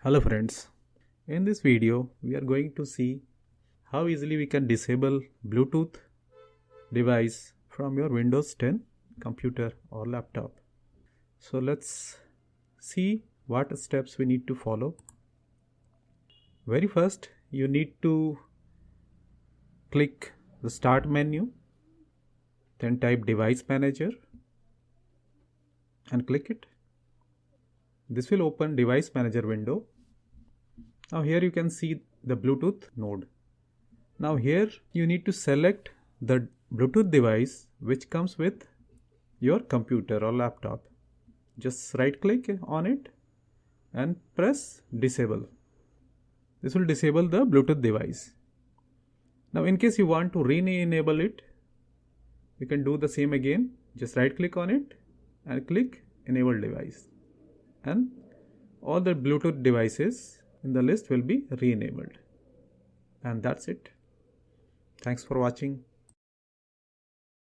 Hello friends, in this video we are going to see how easily we can disable Bluetooth device from your Windows 10 computer or laptop. So let's see what steps we need to follow. Very first you need to click the start menu, then type device manager and click it. This will open device manager window. Now here you can see the Bluetooth node. Now here you need to select the Bluetooth device which comes with your computer or laptop. Just right click on it and press disable. This will disable the Bluetooth device. Now in case you want to re-enable it, you can do the same again. Just right click on it and click enable device, and all the Bluetooth devices in the list will be re-enabled. And that's it. Thanks for watching.